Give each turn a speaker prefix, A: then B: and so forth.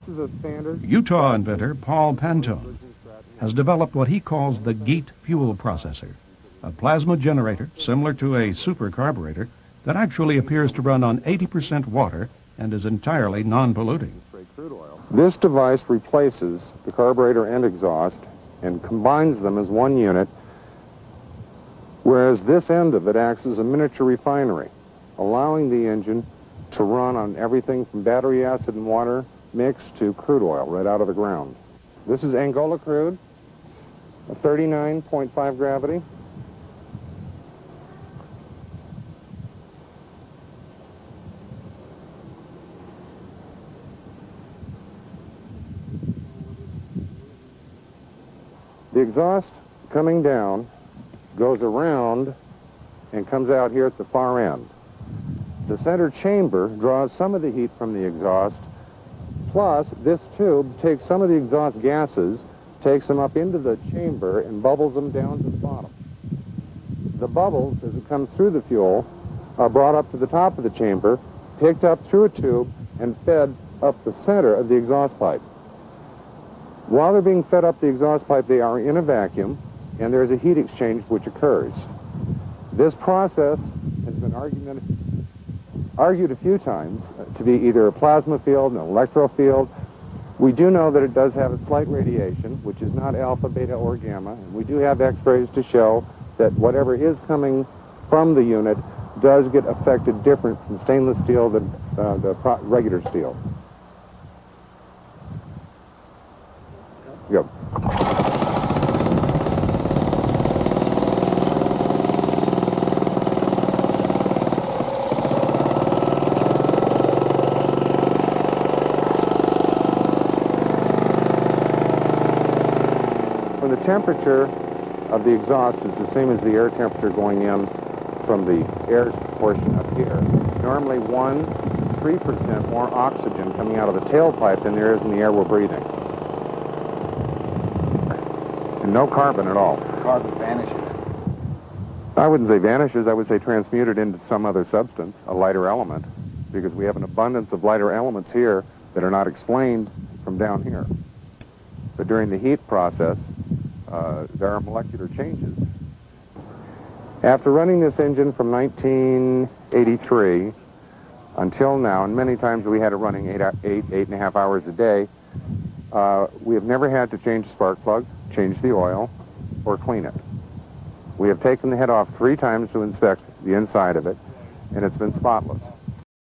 A: This is a standard.
B: Utah inventor Paul Pantone has developed what he calls the GEET fuel processor, a plasma generator similar to a super carburetor that actually appears to run on 80% water and is entirely non-polluting.
A: This device replaces the carburetor and exhaust and combines them as one unit, whereas this end of it acts as a miniature refinery, allowing the engine to run on everything from battery acid and water mixed to crude oil right out of the ground. This is Angola crude, a 39.5 gravity. The exhaust coming down goes around and comes out here at the far end. The center chamber draws some of the heat from the exhaust, plus this tube takes some of the exhaust gases, takes them up into the chamber and bubbles them down to the bottom. The bubbles, as it comes through the fuel, are brought up to the top of the chamber, picked up through a tube, and fed up the center of the exhaust pipe. While they're being fed up the exhaust pipe, they are in a vacuum, and there's a heat exchange which occurs. This process has been argued a few times to be either a plasma field, an electro field. We do know that it does have a slight radiation, which is not alpha, beta, or gamma, and we do have x-rays to show that whatever is coming from the unit does get affected different from stainless steel than the regular steel. Yep. When the temperature of the exhaust is the same as the air temperature going in from the air portion up here, normally 3% more oxygen coming out of the tailpipe than there is in the air we're breathing. And no carbon at all.
C: Carbon vanishes.
A: I wouldn't say vanishes, I would say transmuted into some other substance, a lighter element, because we have an abundance of lighter elements here that are not explained from down here. But during the heat process, there are molecular changes. After running this engine from 1983 until now, and many times we had it running 8.5 hours a day, we have never had to change the spark plug, change the oil, or clean it. We have taken the head off 3 times to inspect the inside of it, and it's been spotless.